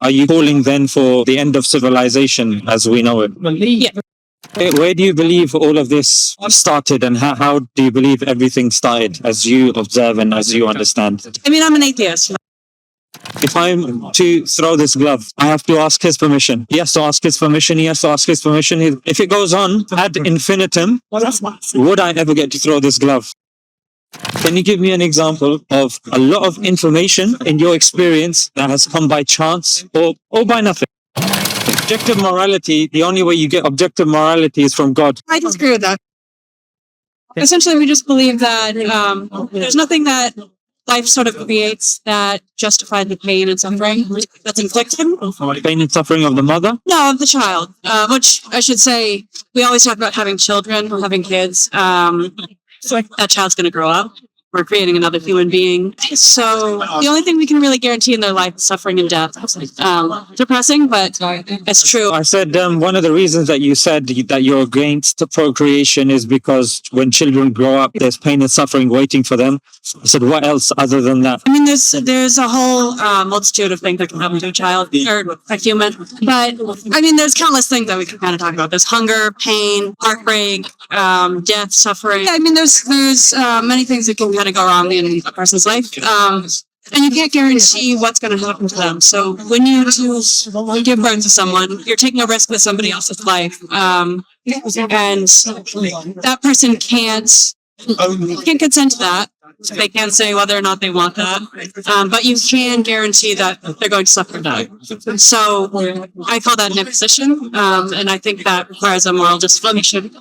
are you calling then for the end of civilization as we know it? Yeah. Where do you believe all of this started, and how do you believe everything started as you observe and as you understand? I mean, I'm an atheist. If I'm to throw this glove, I have to ask his permission. He has to ask his permission. He has to ask his permission. If it goes on ad infinitum, would I ever get to throw this glove? Can you give me an example of a lot of information in your experience that has come by chance or by nothing? Objective morality, the only way you get objective morality is from God. I disagree with that. Essentially, we just believe that there's nothing that life sort of creates that justifies the pain and suffering that's inflicted. Pain and suffering of the mother? No, of the child. Which I should say, we always talk about having children or having kids. That child's going to grow up. We're creating another human being. So the only thing we can really guarantee in their life is suffering and death. Depressing, but it's true. I said one of the reasons that you said that you're against procreation is because when children grow up, there's pain and suffering waiting for them. I said, what else other than that? I mean, there's a whole multitude of things that can happen to a child or a human. But I mean, there's countless things that we can kind of talk about. There's hunger, pain, heartbreak, death, suffering. I mean, there's many things that can kind of go wrong in a person's life. And you can't guarantee what's going to happen to them. So when you give birth to someone, you're taking a risk with somebody else's life. And that person can't consent to that. They can't say whether or not they want that. But you can guarantee that they're going to suffer that. So I call that an imposition. And I think that requires a moral disposition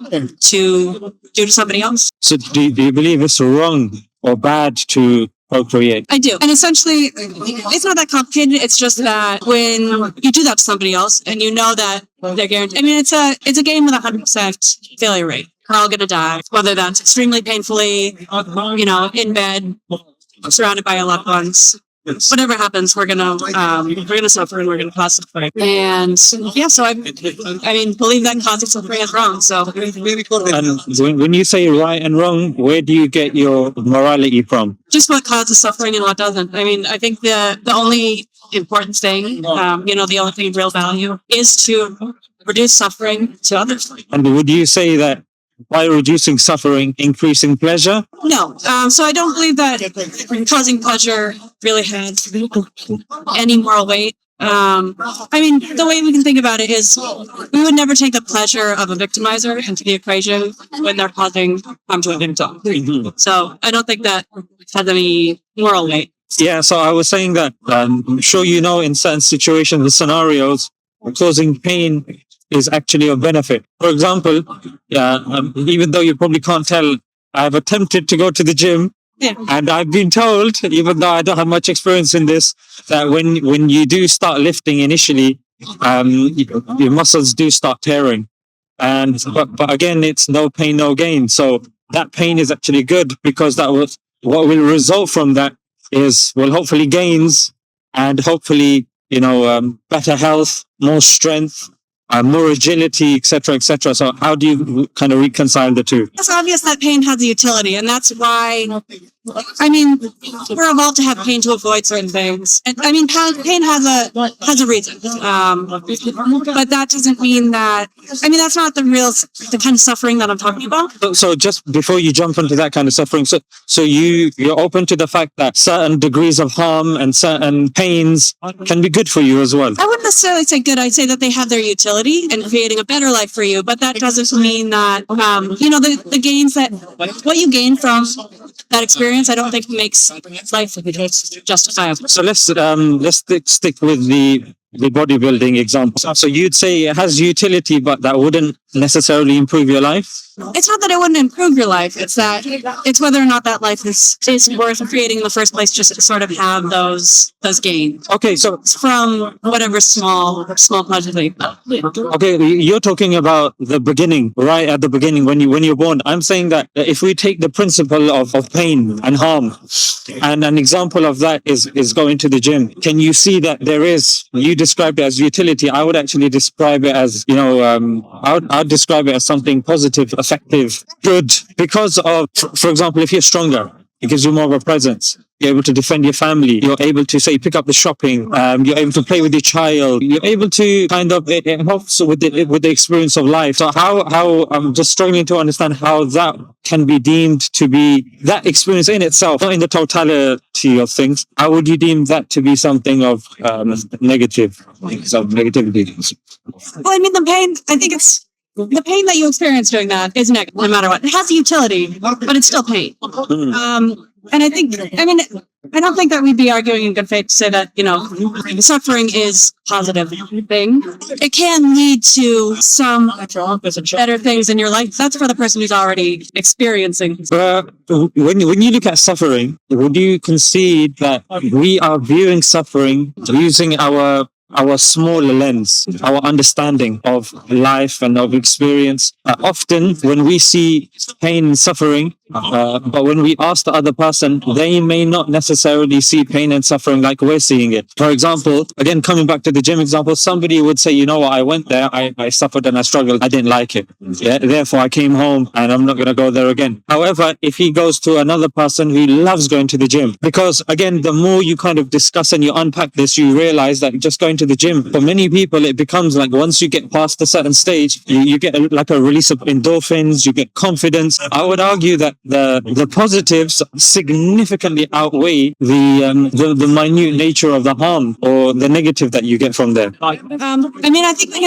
to do to somebody else. So do you believe it's wrong or bad to procreate? I do. And essentially, it's not that complicated. It's just that when you do that to somebody else and you know that they're guaranteed, I mean, it's a game with 100% failure rate. We're all going to die, whether that's extremely painfully, in bed, surrounded by your loved ones. Whatever happens, we're gonna suffer and we're gonna cause suffering. And yeah, so I mean, believe that causing suffering is wrong. So, and when you say right and wrong, where do you get your morality from? Just what causes suffering and what doesn't. I mean, I think the only important thing, the only thing of real value is to reduce suffering to others. And would you say that by reducing suffering, increasing pleasure? No. So I don't believe that causing pleasure really has any moral weight. I mean, the way we can think about it is we would never take the pleasure of a victimizer into the equation when they're causing harm to a victim. So I don't think that has any moral weight. Yeah, so I was saying that I'm sure in certain situations and scenarios, causing pain is actually a benefit. For example, even though you probably can't tell, I've attempted to go to the gym, and I've been told, even though I don't have much experience in this, that when you do start lifting initially, your muscles do start tearing. But again, it's no pain, no gain. So that pain is actually good, because what will result from that is, hopefully gains, and hopefully, better health, more strength, more agility, etc., etc. So how do you kind of reconcile the two? It's obvious that pain has a utility, and that's why, I mean, we're evolved to have pain to avoid certain things. And I mean, pain has a reason. But that doesn't mean that, I mean, that's not the kind of suffering that I'm talking about. So just before you jump into that kind of suffering, so you're open to the fact that certain degrees of harm and certain pains can be good for you as well? I wouldn't necessarily say good. I'd say that they have their utility in creating a better life for you, but that doesn't mean that, the gains what you gain from that experience, I don't think makes life justifiable. So let's stick with the bodybuilding example. So you'd say it has utility, but that wouldn't necessarily improve your life? It's not that it wouldn't improve your life. It's whether or not that life is worth creating in the first place, just to sort of have those gains. Okay, so from whatever small pleasure they. Okay, you're talking about the beginning, right at the beginning when you're born. I'm saying that if we take the principle of pain and harm, and an example of that is going to the gym. Can you see that you described it as utility? I would actually describe it as, I'd describe it as something positive, effective, good, because of, for example, if you're stronger, it gives you more of a presence. You're able to defend your family. You're able to, say, pick up the shopping. You're able to play with your child. You're able to kind of, it helps with the experience of life. So how I'm just struggling to understand how that can be deemed to be that experience in itself, not in the totality of things. How would you deem that to be something of negative, of negativity? Well, I mean, the pain, I think it's the pain that you experience doing that is negative no matter what. It has a utility, but it's still pain. And I think, I mean, I don't think that we'd be arguing in good faith to say that, suffering is a positive thing. It can lead to some better things in your life. That's for the person who's already experiencing. When you look at suffering, would you concede that we are viewing suffering using our smaller lens, our understanding of life and of experience? Often when we see pain and suffering, but when we ask the other person, they may not necessarily see pain and suffering like we're seeing it. For example, again, coming back to the gym example, somebody would say, you know what, I went there, I suffered and I struggled, I didn't like it. Yeah, therefore I came home and I'm not going to go there again. However, if he goes to another person who loves going to the gym, because again, the more you kind of discuss and you unpack this, you realize that just going to the gym, for many people, it becomes like once you get past a certain stage, you get like a release of endorphins, you get confidence. I would argue that the positives significantly outweigh the minute nature of the harm or the negative that you get from there. I mean, I think we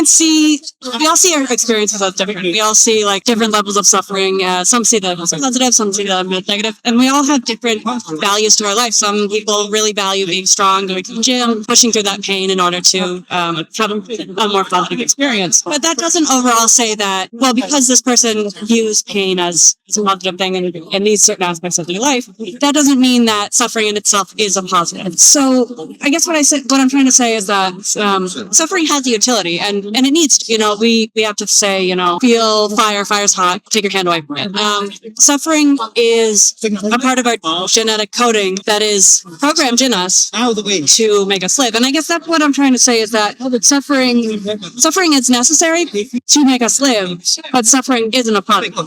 all see our experiences as different. We all see like different levels of suffering. Some see them as positive, some see them as negative, and we all have different values to our life. Some people really value being strong, going to the gym, pushing through that pain in order to have a more positive experience. But that doesn't overall say that, well, because this person views pain as a positive thing in these certain aspects of their life, that doesn't mean that suffering in itself is a positive. So I guess what I'm trying to say is that suffering has a utility, and it needs to, we have to say, feel fire's hot, take your hand away from it. Suffering is a part of our genetic coding that is programmed in us to make us live. And I guess that's what I'm trying to say is that suffering is necessary to make us live, but suffering isn't a product.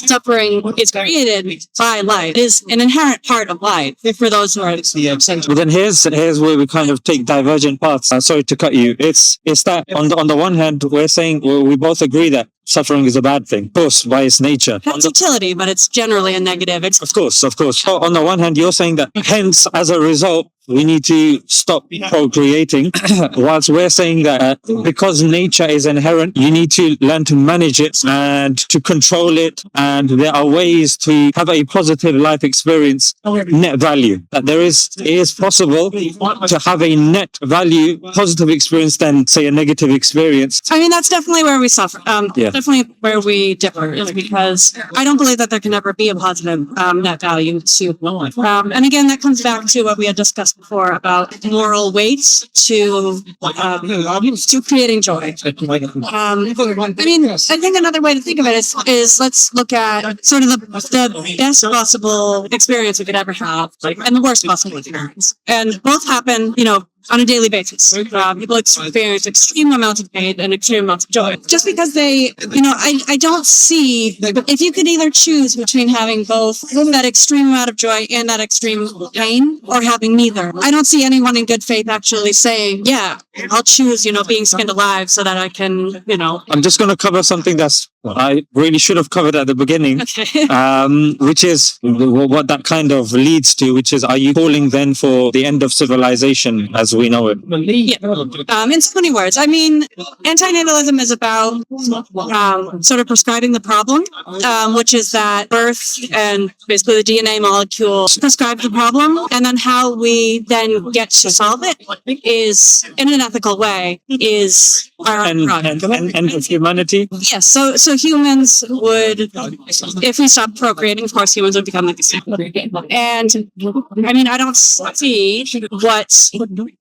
Suffering is created by life. It is an inherent part of life for those who are But then here's where we kind of take divergent paths. Sorry to cut you. It's that on the one hand, we're saying we both agree that suffering is a bad thing, of course, by its nature. That's utility, but it's generally a negative. Of course. So on the one hand, you're saying that hence, as a result, we need to stop procreating, whilst we're saying that because nature is inherent, you need to learn to manage it and to control it, and there are ways to have a positive life experience, net value. That it is possible to have a net value positive experience than, say, a negative experience. I mean, that's definitely where we suffer. Definitely where we differ is because I don't believe that there can ever be a positive net value to and again, that comes back to what we had discussed before about moral weights to creating joy. I mean, I think another way to think of it is let's look at sort of the best possible experience we could ever have, and the worst possible experience, and both happen, on a daily basis. People experience extreme amounts of pain and extreme amounts of joy. Just because they, I don't see, if you could either choose between having both that extreme amount of joy and that extreme pain, or having neither, I don't see anyone in good faith actually saying, yeah, I'll choose, being skinned alive so that I can, I'm just going to cover something that's I really should have covered at the beginning, which is what that kind of leads to, which is, are you calling then for the end of civilization as we know it? Yeah. In so many words, I mean, antinatalism is about sort of prescribing the problem, which is that birth and basically the DNA molecule prescribes the problem, and then how we then get to solve it is, in an ethical way, is our end of humanity. Yes. So humans would, if we stop procreating, of course, humans would become like this. And I mean, I don't see what.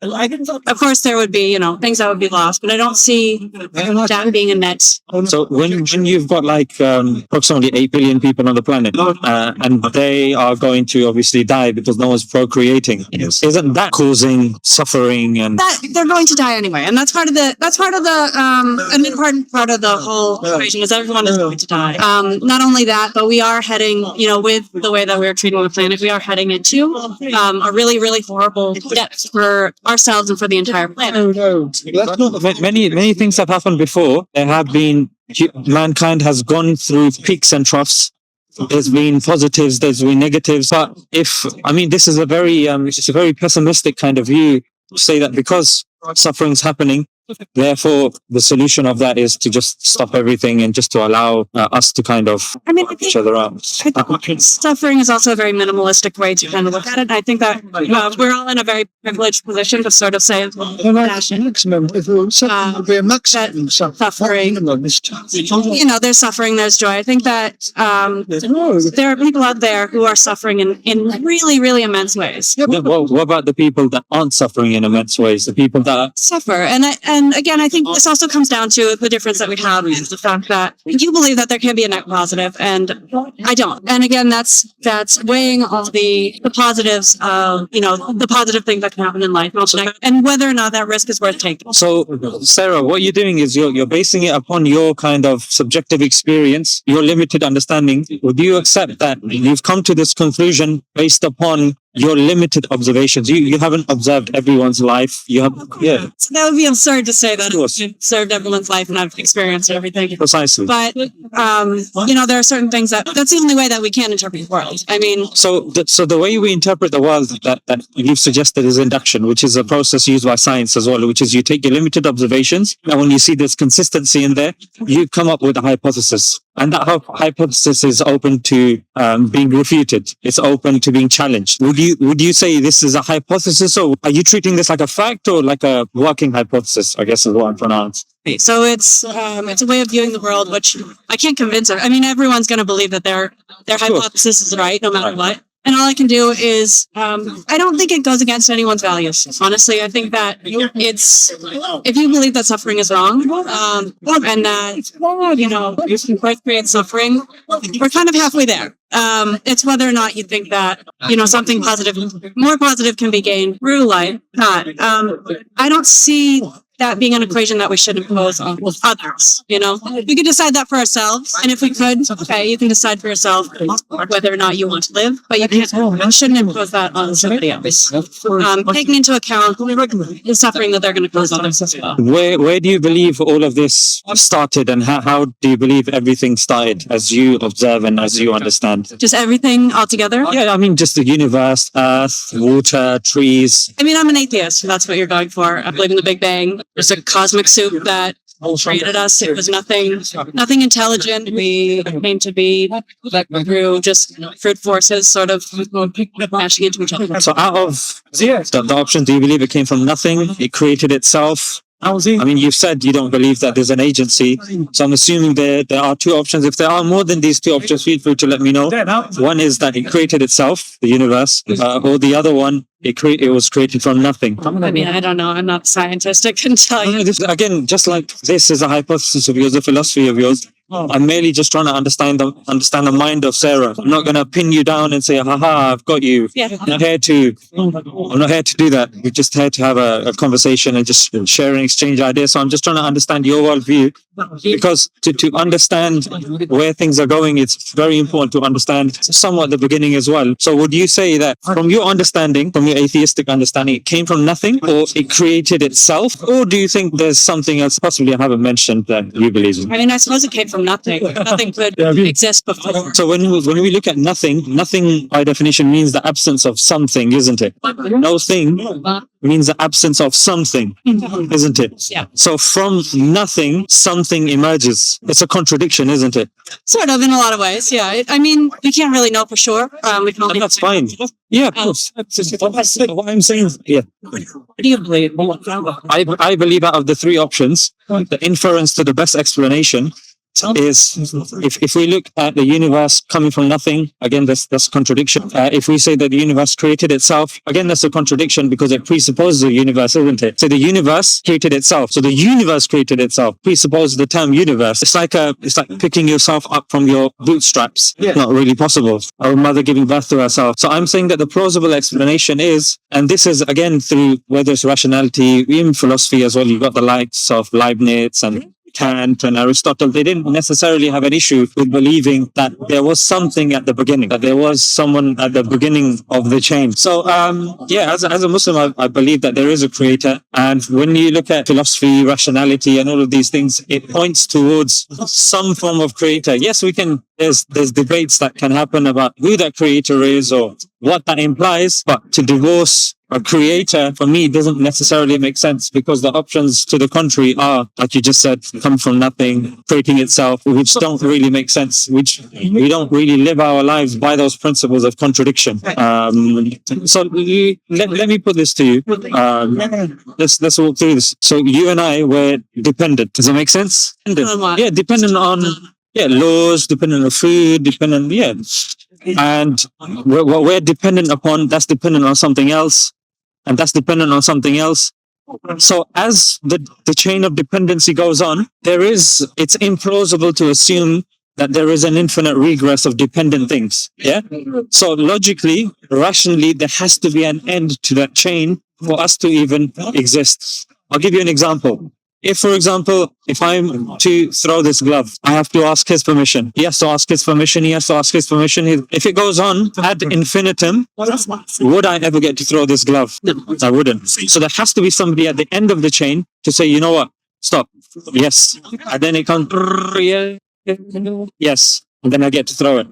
Of course, there would be, things that would be lost, but I don't see that being a net. So when you've got like approximately 8 billion people on the planet, and they are going to obviously die because no one's procreating, isn't that causing suffering? And that they're going to die anyway, and that's part of the an important part of the whole equation is everyone is going to die. Not only that, but we are heading, with the way that we're treating the planet, we are heading into a really, really horrible depth for ourselves and for the entire planet. Many things have happened before. There have been, mankind has gone through peaks and troughs. There's been positives, there's been negatives. But this is it's a very pessimistic kind of view to say that because suffering's happening, therefore the solution of that is to just stop everything and just to allow us to kind of help each other out. I think suffering is also a very minimalistic way to kind of look at it. And I think that we're all in a very privileged position to sort of say that suffering, there's suffering, there's joy. I think that there are people out there who are suffering in really, really immense ways. What about the people that aren't suffering in immense ways? The people that suffer. And again, I think this also comes down to the difference that we have is the fact that you believe that there can be a net positive, and I don't. And again, that's weighing all the positives of, the positive things that can happen in life, and whether or not that risk is worth taking. So, Sarah, what you're doing is you're basing it upon your kind of subjective experience, your limited understanding. Would you accept that you've come to this conclusion based upon your limited observations? You haven't observed everyone's life. You have, So that would be absurd to say that I've observed everyone's life and I've experienced everything. Precisely. But, there are certain things that's the only way that we can interpret the world. So the way we interpret the world that you've suggested is induction, which is a process used by science as well, which is you take your limited observations, and when you see there's consistency in there, you come up with a hypothesis. And that hypothesis is open to being refuted. It's open to being challenged. Would you say this is a hypothesis, or are you treating this like a fact or like a working hypothesis? I guess is what I'm pronounced. So it's a way of viewing the world, which I can't convince her. Everyone's going to believe that their hypothesis is right, no matter what. And all I can do is, I don't think it goes against anyone's values. Honestly, I think that if you believe that suffering is wrong, and that, you can create suffering, we're kind of halfway there. It's whether or not you think that, something positive, more positive can be gained through life. I don't see that being an equation that we should impose on others. We could decide that for ourselves, and if we could, okay, you can decide for yourself whether or not you want to live, but you shouldn't impose that on somebody else. Taking into account the suffering that they're going to cause others as well. Where do you believe all of this started, and how do you believe everything started as you observe and as you understand? Just everything altogether? Yeah, just the universe, earth, water, trees. I'm an atheist, so that's what you're going for. I believe in the Big Bang. There's a cosmic soup that created us. It was nothing intelligent. We came to be through just brute forces sort of mashing into each other. So out of the options, do you believe it came from nothing? It created itself? You've said you don't believe that there's an agency, so I'm assuming there are two options. If there are more than these two options, feel free to let me know. One is that it created itself, the universe, or the other one, it was created from nothing. I don't know. I'm not a scientist. I couldn't tell you. Again, just like this is a hypothesis of yours, a philosophy of yours. I'm merely just trying to understand the mind of Sarah. I'm not going to pin you down and say, haha, I've got you. Yeah. I'm not here to do that. We're just here to have a conversation and just share and exchange ideas. So I'm just trying to understand your worldview, because to understand where things are going, it's very important to understand somewhat the beginning as well. So would you say that from your understanding, from your atheistic understanding, it came from nothing, or it created itself? Or do you think there's something else possibly I haven't mentioned that you believe in? I suppose it came from nothing. Nothing could exist before. So when we look at nothing by definition means the absence of something, isn't it? No thing means the absence of something, isn't it? Yeah. So from nothing, something emerges. It's a contradiction, isn't it? Sort of, in a lot of ways, yeah. We can't really know for sure. We can only that's fine. Yeah, of course. What I'm saying is, yeah. What do you believe? I believe out of the three options, the inference to the best explanation is if we look at the universe coming from nothing, again, that's a contradiction. If we say that the universe created itself, again, that's a contradiction because it presupposes a universe, isn't it? So the universe created itself. So the universe created itself presupposes the term universe. It's like picking yourself up from your bootstraps. Yeah. Not really possible. Our mother giving birth to herself. So I'm saying that the plausible explanation is, and this is again through whether it's rationality, even philosophy as well. You've got the likes of Leibniz and Kant and Aristotle. They didn't necessarily have an issue with believing that there was something at the beginning, that there was someone at the beginning of the chain. So, as a Muslim, I believe that there is a creator. And when you look at philosophy, rationality, and all of these things, it points towards some form of creator. Yes, there's debates that can happen about who that creator is or what that implies, but to divorce a creator, for me, doesn't necessarily make sense because the options to the contrary are, like you just said, come from nothing, creating itself, which don't really make sense, which we don't really live our lives by those principles of contradiction. So let me put this to you. Let's walk through this. So you and I were dependent. Does that make sense? Yeah, dependent on laws, dependent on food, dependent, and what we're dependent upon, that's dependent on something else, and that's dependent on something else. So as the chain of dependency goes on, it's implausible to assume that there is an infinite regress of dependent things. Yeah. So logically, rationally, there has to be an end to that chain for us to even exist. I'll give you an example. If, for example, if I'm to throw this glove, I have to ask his permission. He has to ask his permission. He has to ask his permission. If it goes on ad infinitum, would I ever get to throw this glove? I wouldn't. So there has to be somebody at the end of the chain to say, you know what? Stop. Yes. And then it comes, yes. And then I get to throw it.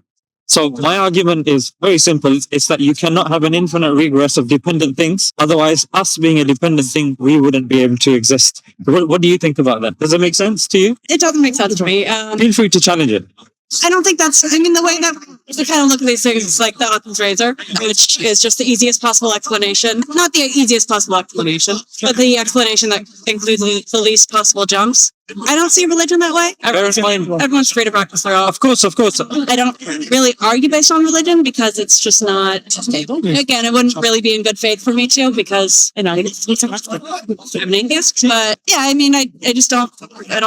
So my argument is very simple. It's that you cannot have an infinite regress of dependent things. Otherwise, us being a dependent thing, we wouldn't be able to exist. What do you think about that? Does it make sense to you? It doesn't make sense to me. Feel free to challenge it. I don't think the way that we kind of look at these things is like the Occam's razor, which is just the easiest possible explanation. Not the easiest possible explanation, but the explanation that includes the least possible jumps. I don't see religion that way. Everyone's free to practice their own. Of course. I don't really argue based on religion because it's just not stable. Again, it wouldn't really be in good faith for me to because, I'm an atheist. But yeah, I mean, I just don't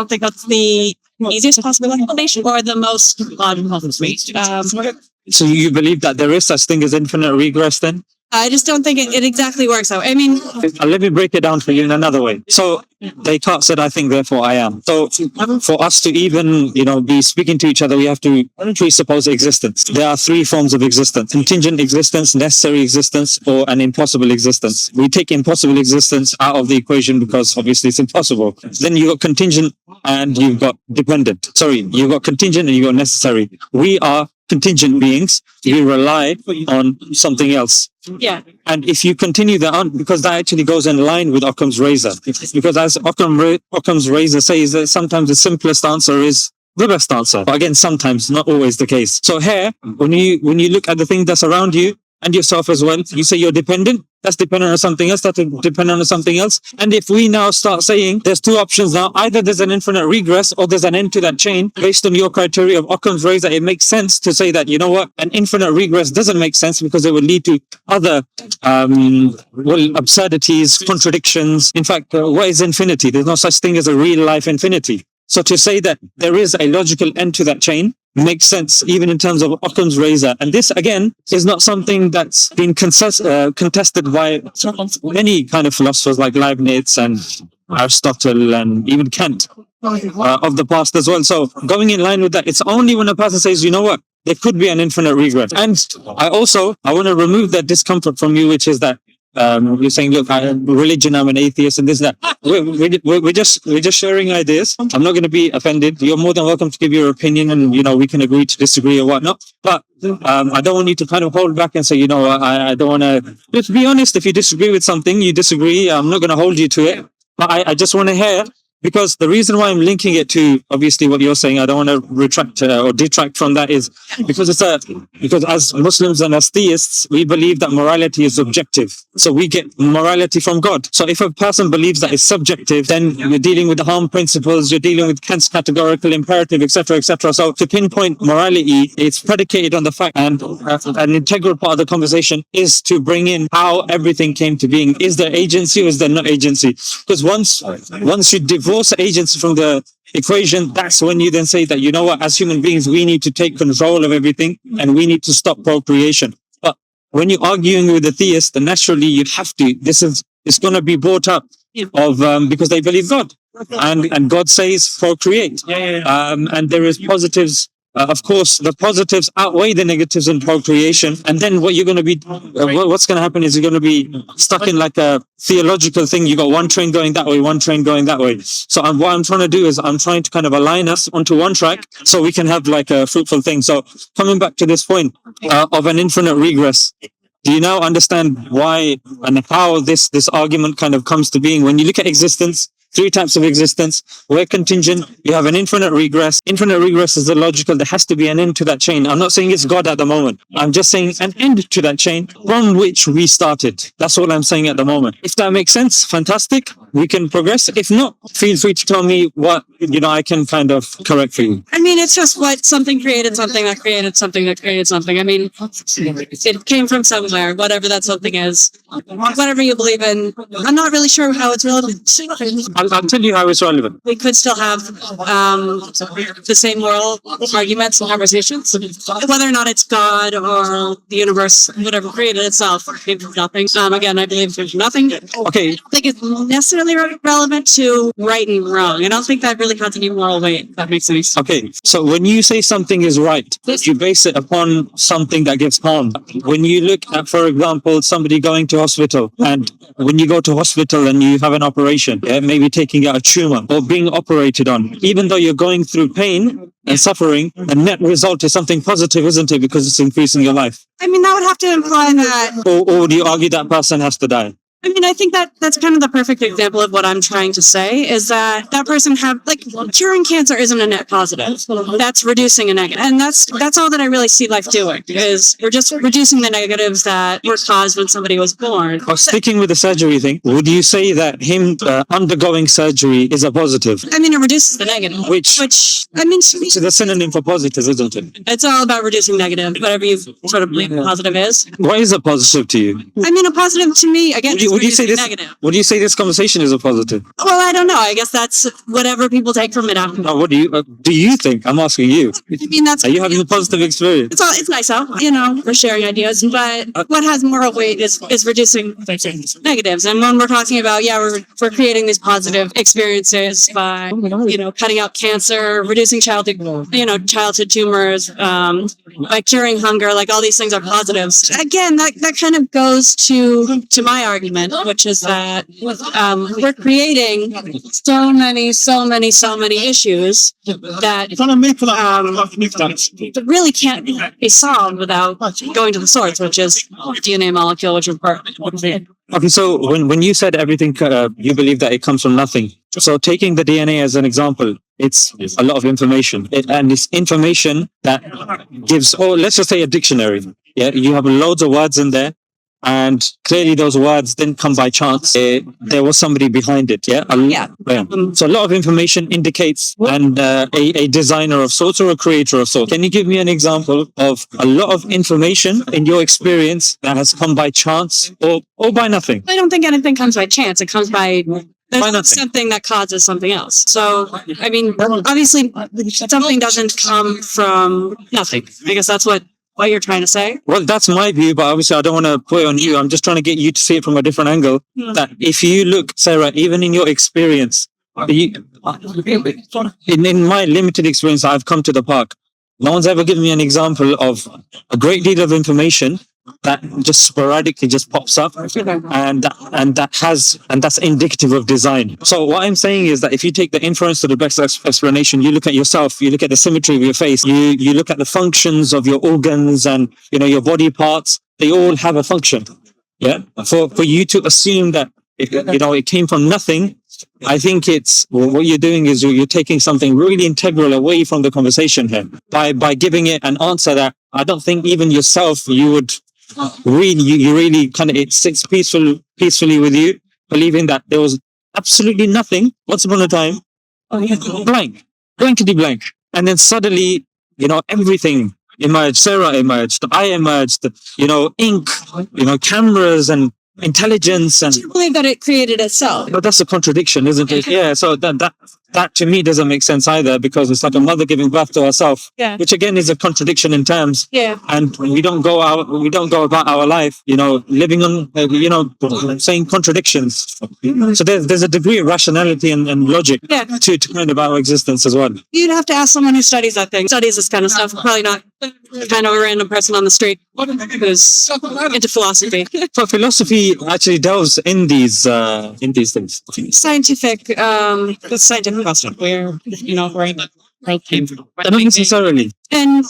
think that's the easiest possible explanation or the most logical for me. So you believe that there is such thing as infinite regress then? I just don't think it exactly works out. I mean, let me break it down for you in another way. So Descartes said, I think, therefore I am. So for us to even, be speaking to each other, we have to presuppose existence. There are three forms of existence: contingent existence, necessary existence, or an impossible existence. We take impossible existence out of the equation because obviously it's impossible. Then you've got contingent and you've got dependent. You've got contingent and you've got necessary. We are contingent beings. We rely on something else. Yeah. And if you continue that on, because that actually goes in line with Occam's razor, because as Occam's razor says, that sometimes the simplest answer is the best answer. But again, sometimes, not always the case. So here, when you look at the thing that's around you and yourself as well, you say you're dependent. That's dependent on something else. That's dependent on something else. And if we now start saying there's two options now, either there's an infinite regress or there's an end to that chain, based on your criteria of Occam's razor, it makes sense to say that, you know what, an infinite regress doesn't make sense because it would lead to other, absurdities, contradictions. In fact, what is infinity? There's no such thing as a real life infinity. So to say that there is a logical end to that chain makes sense even in terms of Occam's razor. And this, again, is not something that's been contested by many kind of philosophers like Leibniz and Aristotle and even Kant of the past as well. So going in line with that, it's only when a person says, you know what, there could be an infinite regress. And I want to remove that discomfort from you, which is that you're saying, look, religion, I'm an atheist and this and that. We're just sharing ideas. I'm not going to be offended. You're more than welcome to give your opinion and, we can agree to disagree or whatnot. But I don't want you to kind of hold back and say, I don't want to. Let's be honest, if you disagree with something, you disagree. I'm not going to hold you to it. But I just want to hear Because the reason why I'm linking it to obviously what you're saying, I don't want to retract or detract from that, is because because as Muslims and as theists, we believe that morality is objective. So we get morality from God. So if a person believes that it's subjective, then you're dealing with the harm principles, you're dealing with Kant's categorical imperative, etc., etc. So to pinpoint morality, it's predicated on the fact, and an integral part of the conversation is to bring in how everything came to being. Is there agency or is there no agency? Because once you divorce agency from the equation, that's when you then say that, you know what, as human beings, we need to take control of everything and we need to stop procreation. But when you're arguing with a theist, then naturally you have to, it's going to be brought up of, because they believe God, and God says procreate. And there is positives. Of course, the positives outweigh the negatives in procreation. And then what you're going to be, what's going to happen is you're going to be stuck in like a theological thing. You got one train going that way, one train going that way. So what I'm trying to do is I'm trying to kind of align us onto one track so we can have like a fruitful thing. So coming back to this point of an infinite regress, do you now understand why and how this argument kind of comes to being? When you look at existence, three types of existence, we're contingent, you have an infinite regress. Infinite regress is illogical. There has to be an end to that chain. I'm not saying it's God at the moment. I'm just saying an end to that chain from which we started. That's all I'm saying at the moment. If that makes sense, fantastic. We can progress. If not, feel free to tell me what, I can kind of correct for you. I mean, it's just what something created something that created something that created something. I mean, it came from somewhere, whatever that something is, whatever you believe in. I'm not really sure how it's relevant. I'll tell you how it's relevant. We could still have the same moral arguments and conversations, whether or not it's God or the universe, whatever created itself, came from nothing. Again, I believe there's nothing. Okay. I think it's necessarily relevant to right and wrong. I don't think that really has any moral weight, if that makes any sense. Okay, so when you say something is right, you base it upon something that gives harm. When you look at, for example, somebody going to hospital, and when you go to hospital and you have an operation, maybe taking out a tumor or being operated on, even though you're going through pain and suffering, the net result is something positive, isn't it? Because it's increasing your life. I mean, that would have to imply that... Or do you argue that person has to die? I mean, I think that's kind of the perfect example of what I'm trying to say, is that person curing cancer isn't a net positive. That's reducing a negative. And that's all that I really see life doing, is we're just reducing the negatives that were caused when somebody was born. Sticking with the surgery thing, would you say that him undergoing surgery is a positive? I mean, it reduces the negative. Which I mean... It's a synonym for positive, isn't it? It's all about reducing negative, whatever you sort of believe positive is. What is a positive to you? I mean, a positive to me, again, would you say this negative. Would you say this conversation is a positive? Well, I don't know. I guess that's whatever people take from it after. No, what do you think? I'm asking you. I mean, are you having a positive experience? It's nice out, we're sharing ideas, but what has moral weight is reducing negatives. And when we're talking about, we're creating these positive experiences by, cutting out cancer, reducing childhood tumors, by curing hunger, like all these things are positives. Again, that kind of goes to my argument, which is that we're creating so many issues that really can't be solved without going to the source, which is DNA molecule, which is part. Okay, so when you said everything, you believe that it comes from nothing. So taking the DNA as an example, it's a lot of information, and it's information that gives, let's just say a dictionary. Yeah, you have loads of words in there. And clearly those words didn't come by chance. There was somebody behind it. Yeah. So a lot of information indicates a designer of sorts or a creator of sorts. Can you give me an example of a lot of information in your experience that has come by chance or by nothing? I don't think anything comes by chance. It comes by something that causes something else. So, I mean, obviously something doesn't come from nothing. I guess that's what you're trying to say? Well, that's my view, but obviously I don't want to put it on you. I'm just trying to get you to see it from a different angle. That if you look, Sarah, even in your experience, in my limited experience, I've come to the park. No one's ever given me an example of a great deal of information that just sporadically just pops up, and that's indicative of design. So what I'm saying is that if you take the inference to the best explanation, you look at yourself, you look at the symmetry of your face, you look at the functions of your organs and your body parts. They all have a function. Yeah. For you to assume that it came from nothing I think it's what you're doing is you're taking something really integral away from the conversation here by giving it an answer that I don't think even yourself you would really you really kind of it sits peacefully with you, believing that there was absolutely nothing once upon a time, blankety blank, and then suddenly everything emerged. Sarah emerged, I emerged, ink, cameras and intelligence, and Do you believe that it created itself? but that's a contradiction, isn't it? Yeah. So that to me doesn't make sense either, because it's like a mother giving birth to herself, Yeah. which again is a contradiction in terms. Yeah. And we don't go about our life, living on, saying contradictions. So there's a degree of rationality and logic Yeah. to kind of our existence as well. You'd have to ask someone who studies that thing, studies this kind of stuff. Probably not kind of a random person on the street who's into philosophy. So philosophy actually delves in these things. Scientific question where right came from. Not necessarily. And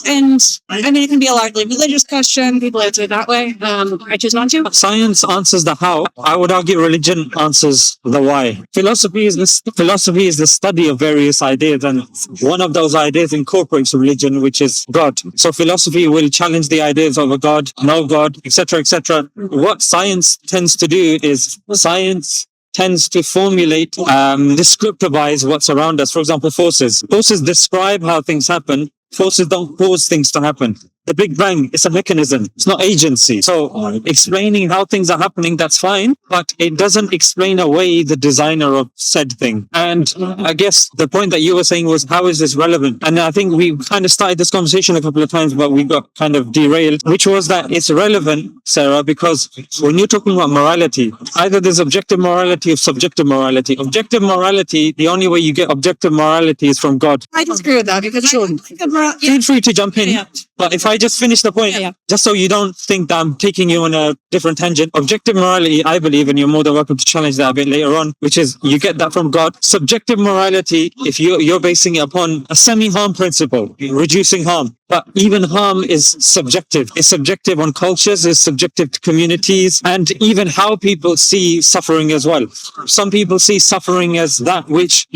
I mean, it can be a largely religious question. People answer it that way. I choose not to. Science answers the how. I would argue religion answers the why. Philosophy is the study of various ideas, and one of those ideas incorporates religion, which is God. So philosophy will challenge the ideas of a God, no God, etc., etc. What science tends to do is science tends to formulate, descriptivize what's around us. For example, forces. Forces describe how things happen. Forces don't cause things to happen. The Big Bang is a mechanism. It's not agency. So explaining how things are happening, that's fine, but it doesn't explain away the designer of said thing. And I guess the point that you were saying was, how is this relevant? And I think we kind of started this conversation a couple of times, but we got kind of derailed, which was that it's relevant, Sarah, because when you're talking about morality, either there's objective morality or subjective morality. Objective morality, the only way you get objective morality is from God. I disagree with that because Feel free to jump in. Yeah. But if I just finish the point, just so you don't think that I'm taking you on a different tangent, objective morality, I believe, and you're more than welcome to challenge that a bit later on, which is you get that from God. Subjective morality, if you're basing it upon a semi-harm principle, reducing harm. But even harm is subjective. It's subjective on cultures, it's subjective to communities, and even how people see suffering as well. Some people see suffering as that which,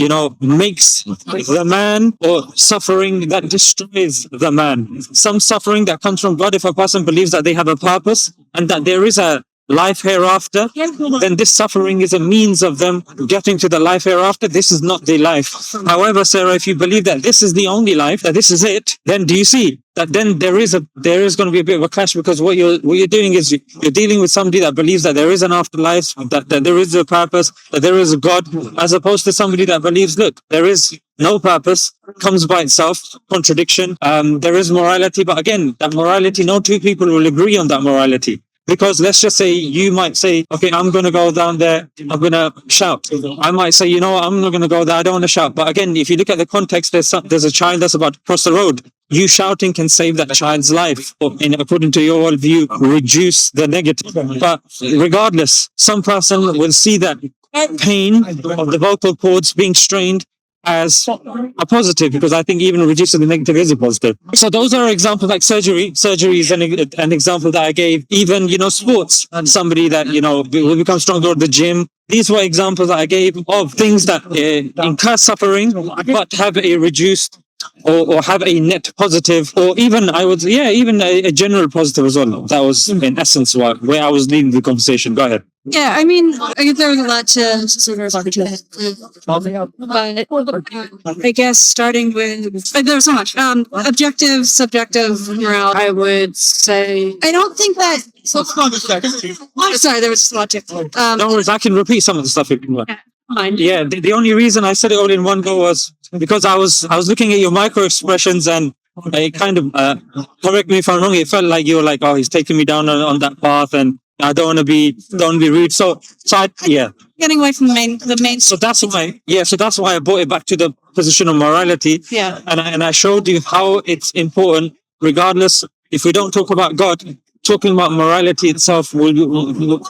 makes the man, or suffering that destroys the man. Some suffering that comes from God, if a person believes that they have a purpose and that there is a life hereafter, then this suffering is a means of them getting to the life hereafter. This is not the life. However, Sarah, if you believe that this is the only life, that this is it, then do you see that then there is going to be a bit of a clash, because what you're doing is you're dealing with somebody that believes that there is an afterlife, that there is a purpose, that there is a God, as opposed to somebody that believes, look, there is no purpose, comes by itself, contradiction. There is morality, but again, that morality, no two people will agree on that morality. Because let's just say you might say, okay, I'm going to go down there, I'm going to shout. I might say, I'm not going to go there, I don't want to shout. But again, if you look at the context, there's a child that's about to cross the road. You shouting can save that child's life, or according to your worldview, reduce the negative. But regardless, some person will see that pain of the vocal cords being strained as a positive, because I think even reducing the negative is a positive. So those are examples like surgery. Surgery is an example that I gave. Even, sports, somebody that, will become stronger at the gym. These were examples that I gave of things that incur suffering, but have a reduced or have a net positive, or even even a general positive as well. That was in essence where I was leading the conversation. Go ahead. Yeah, I mean, I guess there was a lot to but I guess starting with, there's so much. Objective, subjective morale, I would say. I don't think that. Sorry, there was a lot to. No worries, I can repeat some of the stuff if you want. Fine. Yeah, the only reason I said it all in one go was because I was looking at your micro expressions, and I kind of correct me if I'm wrong. It felt like you were like, oh, he's taking me down on that path, and I don't want to be rude. So Getting away from the main. So that's why I brought it back to the position of morality. Yeah. And I showed you how it's important, regardless. If we don't talk about God, talking about morality itself will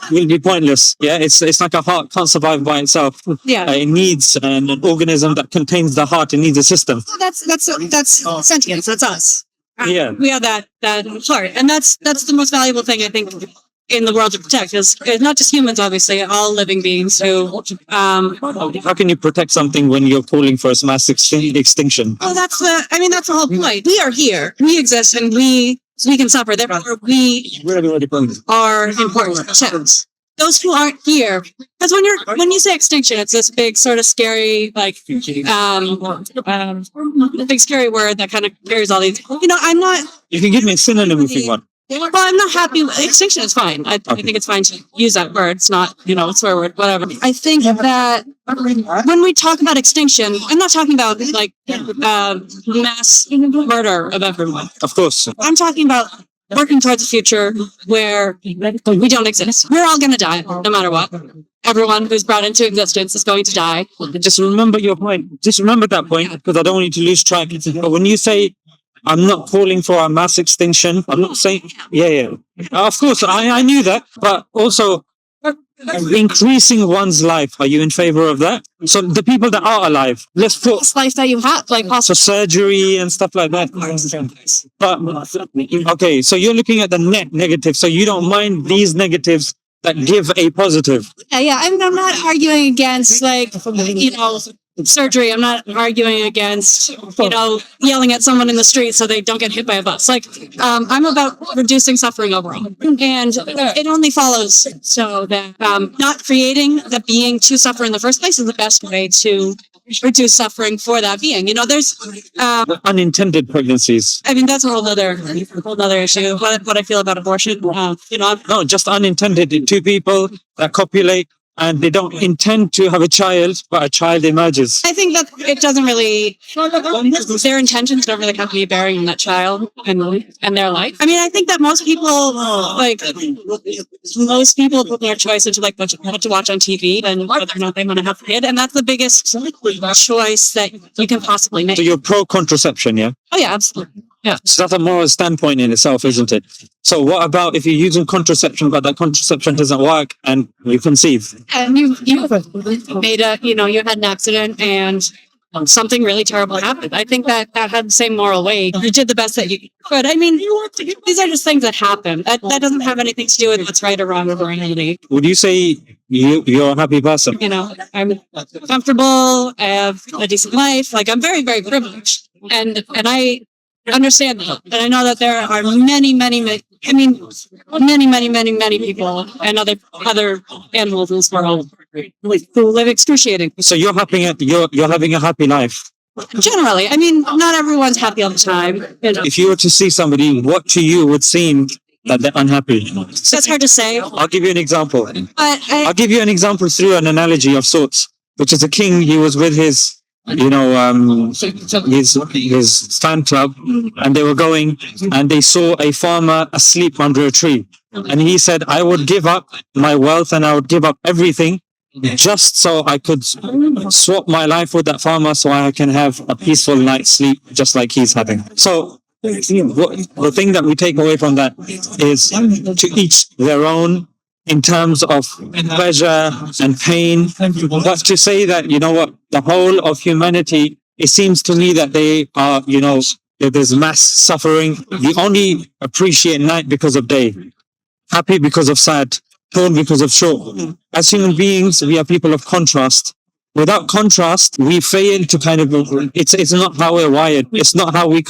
be pointless. Yeah, it's like a heart can't survive by itself. Yeah, it needs an organism that contains the heart. It needs a system. So that's sentience. That's us. Yeah, we have that heart, and that's the most valuable thing I think in the world to protect. It's not just humans, obviously, all living beings who. How can you protect something when you're calling for its mass extinction? Well, that's the whole point. We are here, we exist, and we can suffer. Therefore, we are important to protect. Those who aren't here, because when you say extinction, it's this big sort of scary, like, big scary word that kind of carries all these. I'm not. You can give me a synonym if you want. Well, I'm not happy with extinction. Is fine. I think it's fine to use that word. It's not, a swear word, whatever. I think that when we talk about extinction, I'm not talking about like mass murder of everyone. Of course. I'm talking about working towards a future where we don't exist. We're all going to die, no matter what. Everyone who's brought into existence is going to die. Just remember your point. Just remember that point, because I don't want you to lose track. But when you say, I'm not calling for a mass extinction, I'm not saying, yeah. Of course, I knew that. But also, increasing one's life, are you in favor of that? So the people that are alive, let's put This life that you have, like so surgery and stuff like that. But okay, so you're looking at the net negative, so you don't mind these negatives that give a positive. Yeah. I'm not arguing against surgery. I'm not arguing against, yelling at someone in the street so they don't get hit by a bus. Like, I'm about reducing suffering overall. And it only follows so that not creating the being to suffer in the first place is the best way to reduce suffering for that being. There's Unintended pregnancies. I mean, that's a whole other issue. What I feel about abortion. No, just unintended. Two people that copulate and they don't intend to have a child, but a child emerges. I think that it doesn't really, their intentions don't really have any bearing on that child and their life. I mean, I think that most people put their choice into like what to watch on TV and whether or not they want to have a kid. And that's the biggest choice that you can possibly make. So you're pro-contraception, yeah? Oh, yeah, absolutely. Yeah. So that's a moral standpoint in itself, isn't it? So what about if you're using contraception, but that contraception doesn't work and you conceive? And you made you had an accident and something really terrible happened. I think that had the same moral weight. You did the best that you could. I mean, these are just things that happen. That doesn't have anything to do with what's right or wrong with morality. Would you say you're a happy person? I'm comfortable. I have a decent life. Like, I'm very, very privileged. And I understand that. And I know that there are many people and other animals in this world who live excruciating. So you're having a happy life. Generally, I mean, not everyone's happy all the time. If you were to see somebody, what to you would seem that they're unhappy? That's hard to say. I'll give you an example. I'll give you an example through an analogy of sorts, which is a king. He was with his his fan club, and they were going and they saw a farmer asleep under a tree, and he said, I would give up my wealth and I would give up everything just so I could swap my life with that farmer so I can have a peaceful night's sleep just like he's having. So the thing that we take away from that is to each their own in terms of pleasure and pain, but to say that, the whole of humanity, it seems to me that they are, there's mass suffering. You only appreciate night because of day, happy because of sad, tall because of short. As human beings, we are people of contrast. Without contrast, we fail to it's not how we're wired. It's not how we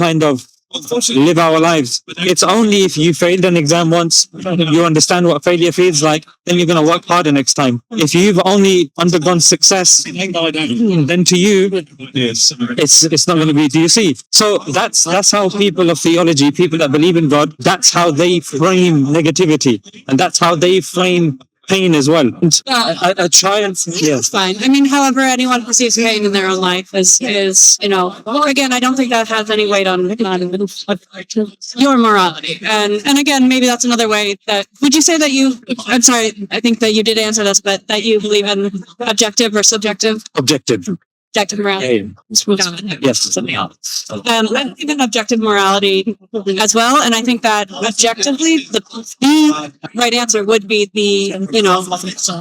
live our lives. It's only if you failed an exam once, you understand what failure feels like, then you're going to work harder next time. If you've only undergone success, then to you, it's not going to be, do you see? So that's how people of theology, people that believe in God, that's how they frame negativity. And that's how they frame pain as well. A child, It's fine. I mean, however anyone perceives pain in their own life is again, I don't think that has any weight on your morality. And again, maybe that's another way that, would you say that I'm sorry, I think that you did answer this, but that you believe in objective or subjective? Objective. objective morality. Yes. Something else. I believe in objective morality as well, and I think that objectively, the right answer would be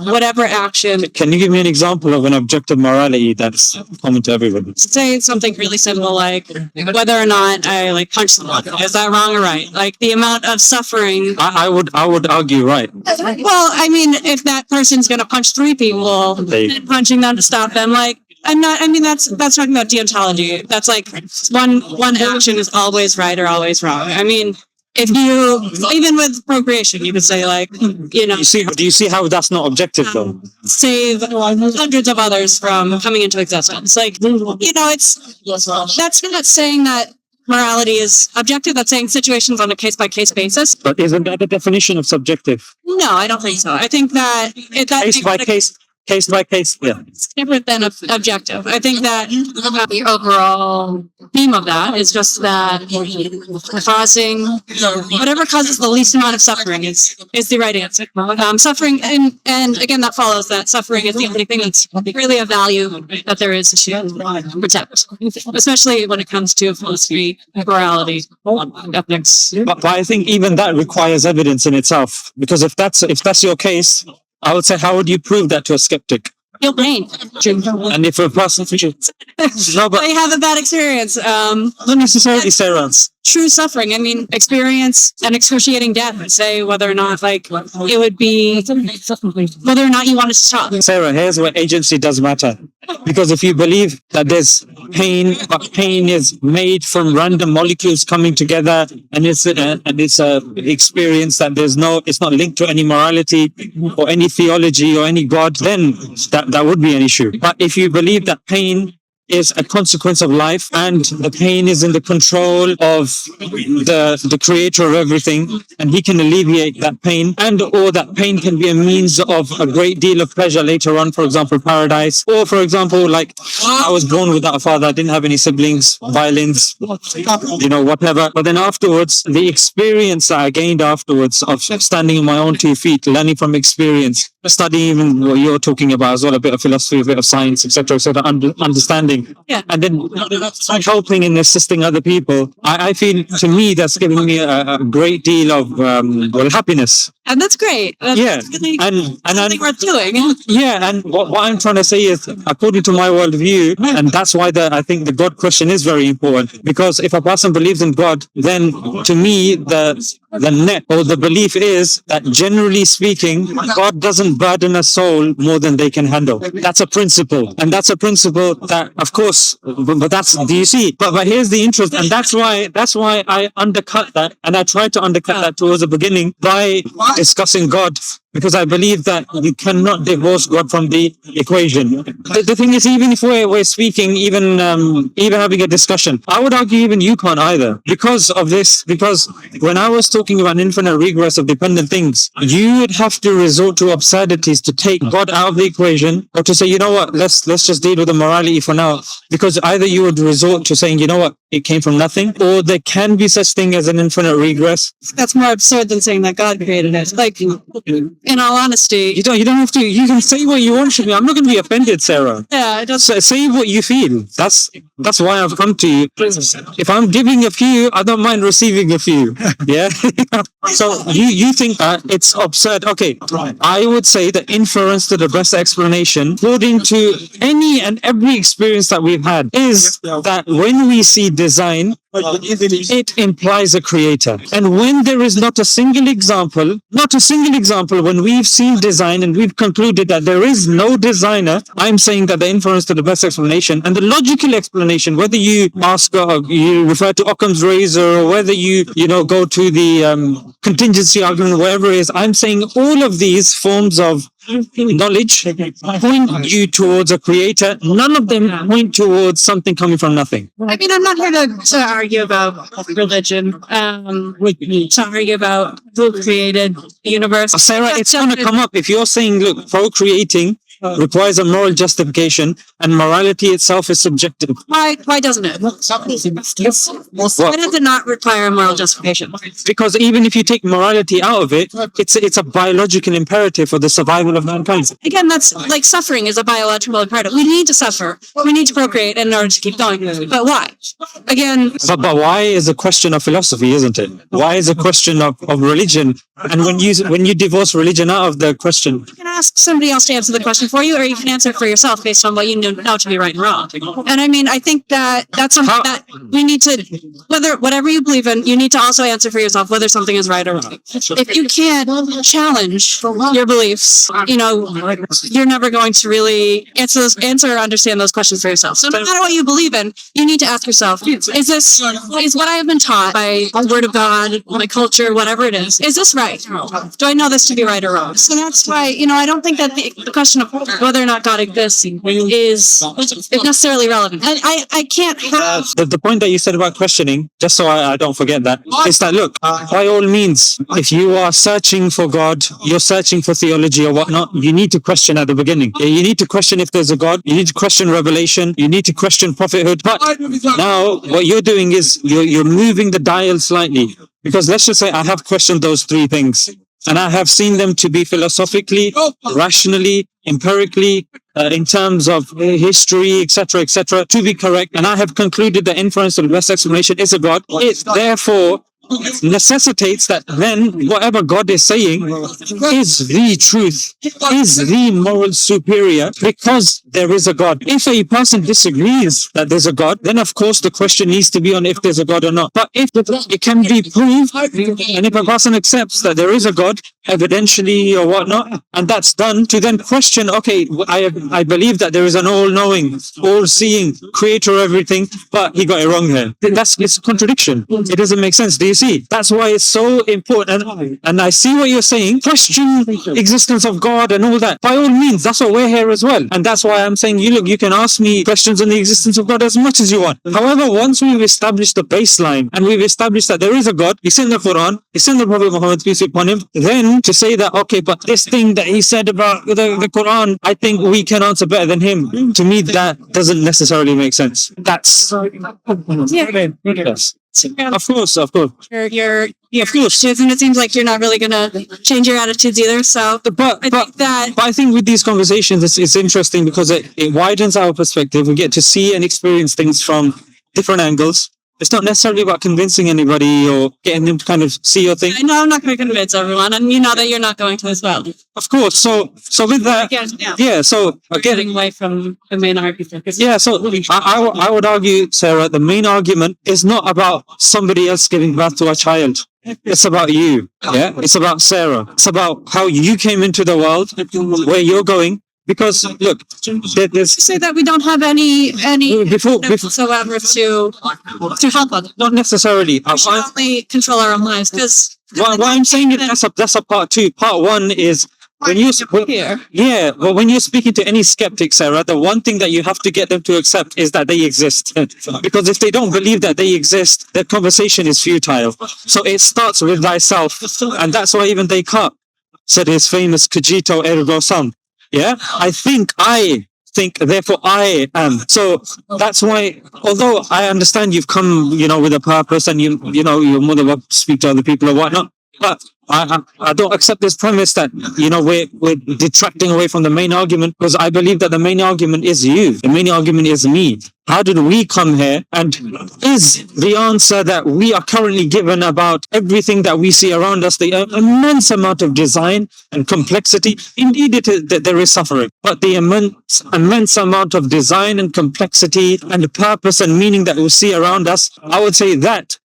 whatever action. Can you give me an example of an objective morality that's common to everybody? Say something really simple, like whether or not I punch someone. Is that wrong or right? Like the amount of suffering. I would argue right. Well, I mean, if that person's going to punch 3 people, and punching them to stop them, that's talking about deontology. That's like one action is always right or always wrong. I mean, if you, even with procreation, you could say do you see how that's not objective though? Save hundreds of others from coming into existence. That's not saying that morality is objective. That's saying situations on a case-by-case basis. But isn't that the definition of subjective? No, I don't think so. I think that Case by case, yeah. It's different than objective. I think that the overall theme of that is just that causing whatever causes the least amount of suffering is the right answer. Suffering, and again, that follows that suffering is the only thing that's really of value that there is to protect, especially when it comes to philosophy, morality, ethics. But I think even that requires evidence in itself, because if that's your case, I would say, how would you prove that to a skeptic? Feel pain. And if a person they have a bad experience. Not necessarily, Sarah. True suffering. I mean, experience an excruciating death and say whether or not it would be whether or not you want to stop. Sarah, here's where agency does matter. Because if you believe that there's pain, but pain is made from random molecules coming together, and it's a experience that it's not linked to any morality or any theology or any God, then that would be an issue. But if you believe that pain is a consequence of life, and the pain is in the control of the creator of everything, and he can alleviate that pain, or that pain can be a means of a great deal of pleasure later on, for example, paradise, or for example, like I was born without a father, I didn't have any siblings, violins, whatever, but then afterwards, the experience that I gained afterwards of standing on my own 2 feet, learning from experience, studying even what you're talking about as well, a bit of philosophy, a bit of science, etc., understanding, and then helping and assisting other people. I feel, to me, that's giving me a great deal of happiness. And that's great. That's really something worth doing. Yeah, and what I'm trying to say is, according to my worldview, and that's why I think the God question is very important, because if a person believes in God, then to me, the net or the belief is that generally speaking, God doesn't burden a soul more than they can handle. That's a principle. And that's a principle that, of course, but do you see? But here's the interest, and that's why I undercut that, and I tried to undercut that towards the beginning by discussing God, because I believe that you cannot divorce God from the equation. The thing is, even if we're speaking, even having a discussion, I would argue even you can't either, because of this. Because when I was talking about infinite regress of dependent things, you would have to resort to absurdities to take God out of the equation, or to say, you know what, let's just deal with the morality for now. Because either you would resort to saying, you know what, it came from nothing, or there can be such thing as an infinite regress. That's more absurd than saying that God created it. Like, in all honesty, you don't have to. You can say what you want to me. I'm not going to be offended, Sarah. Yeah, it does. Say what you feel. That's why I've come to you. If I'm giving a few, I don't mind receiving a few. Yeah. So you think it's absurd? Okay, I would say the inference to the best explanation, according to any and every experience that we've had, is that when we see design, it implies a creator. And when there is not a single example, when we've seen design and we've concluded that there is no designer, I'm saying that the inference to the best explanation and the logical explanation, whether you you refer to Occam's razor, or whether you go to the contingency argument, whatever it is, I'm saying all of these forms of knowledge point you towards a creator. None of them point towards something coming from nothing. I mean, I'm not here to argue about religion, to argue about who created the universe. Sarah, it's going to come up if you're saying, look, procreating requires a moral justification, and morality itself is subjective. Why doesn't it? Why does it not require a moral justification? Because even if you take morality out of it, it's a biological imperative for the survival of mankind. Again, that's like suffering is a biological imperative. We need to suffer. We need to procreate in order to keep going. But why? Again, But why is a question of philosophy, isn't it? Why is a question of religion? And when you divorce religion out of the question, you can ask somebody else to answer the question for you, or you can answer it for yourself based on what you know to be right and wrong. And I mean, I think that's something that we need to, whatever you believe in, you need to also answer for yourself whether something is right or wrong. If you can't challenge your beliefs, you're never going to really answer or understand those questions for yourself. So no matter what you believe in, you need to ask yourself, is what I have been taught by the Word of God, my culture, whatever it is this right? Do I know this to be right or wrong? So that's why, I don't think that the question of whether or not God exists is necessarily relevant. And I can't have... The point that you said about questioning, just so I don't forget that, is that, look, by all means, if you are searching for God, you're searching for theology or whatnot, you need to question at the beginning. You need to question if there's a God. You need to question revelation. You need to question prophethood. But now what you're doing is you're moving the dial slightly. Because let's just say I have questioned those three things, and I have seen them to be philosophically, rationally, empirically, in terms of history, etc., to be correct. And I have concluded the inference of the best explanation is a God. It therefore necessitates that then whatever God is saying is the truth, is the moral superior, because there is a God. If a person disagrees that there's a God, then of course the question needs to be on if there's a God or not. But if it can be proved, and if a person accepts that there is a God, evidentially or whatnot, and that's done, to then question, okay, I believe that there is an all-knowing, all-seeing creator of everything, but he got it wrong here. It's a contradiction. It doesn't make sense. Do you see? That's why it's so important. And I see what you're saying. Question existence of God and all that. By all means, that's what we're here as well. And that's why I'm saying, you can ask me questions on the existence of God as much as you want. However, once we've established the baseline and we've established that there is a God, it's in the Quran, it's in the Prophet Muhammad, peace be upon him, then to say that, okay, but this thing that he said about the Quran, I think we can answer better than him. To me, that doesn't necessarily make sense. That's... Yes. Of course. Of course. And it seems like you're not really going to change your attitudes either. So, but I think with these conversations, it's interesting because it widens our perspective. We get to see and experience things from different angles. It's not necessarily about convincing anybody or getting them to kind of see your thing. I know I'm not going to convince everyone, and you know that you're not going to as well. Of course. So with that, So we're getting away from the main argument. Yeah. So I would argue, Sarah, the main argument is not about somebody else giving birth to a child. It's about you. Yeah. It's about Sarah. It's about how you came into the world, where you're going. Because look, there's say that we don't have any whatsoever to help us. Not necessarily. We should only control our own lives. Because what I'm saying is that's a part two. Part one is when you're speaking to any skeptic, Sarah, the one thing that you have to get them to accept is that they exist. Because if they don't believe that they exist, their conversation is futile. So it starts with thyself, and that's why even Descartes said his famous cogito ergo sum. Yeah, I think, therefore I am. So that's why, although I understand you've come, with a purpose and you're more than welcome to speak to other people or whatnot, but I don't accept this premise that, we're detracting away from the main argument, because I believe that the main argument is you. The main argument is me. How did we come here? And is the answer that we are currently given about everything that we see around us, the immense amount of design and complexity? Indeed, there is suffering, but the immense amount of design and complexity and the purpose and meaning that we see around us, I would say that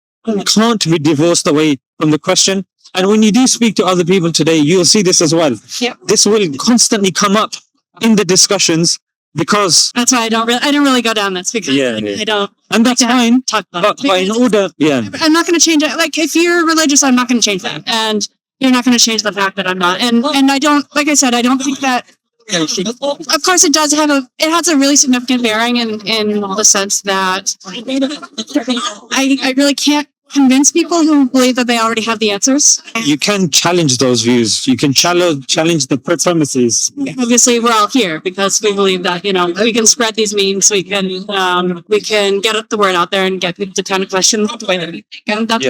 can't be divorced away from the question. And when you do speak to other people today, you'll see this as well. Yep. This will constantly come up in the discussions, because that's why I don't really go down this, because I don't. And that's fine. Talk about but in order, I'm not going to change it. Like, if you're religious, I'm not going to change that, and you're not going to change the fact that I'm not. And I don't, like I said, I don't think that. Of course, it has a really significant bearing in the sense that I really can't convince people who believe that they already have the answers. You can challenge those views. You can challenge the premises. Obviously, we're all here because we believe that we can spread these memes. We can get the word out there and get people to kind of question the way that we think. And that's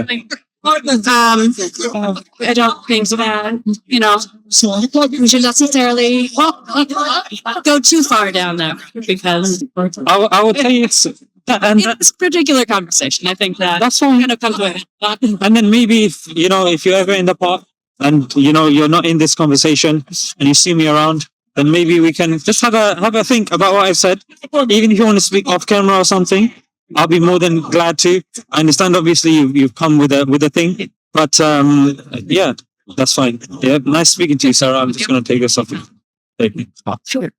I don't think that we should necessarily go too far down there because I would say it's. And in this particular conversation, I think that's going to come to it. And then maybe if you're ever in the park and you're not in this conversation and you see me around, then maybe we can just have a think about what I've said. Even if you want to speak off camera or something, I'll be more than glad to. I understand. Obviously, you've come with a thing, but yeah, that's fine. Yeah, nice speaking to you, Sarah. I'm just going to take this off. Take me. Sure.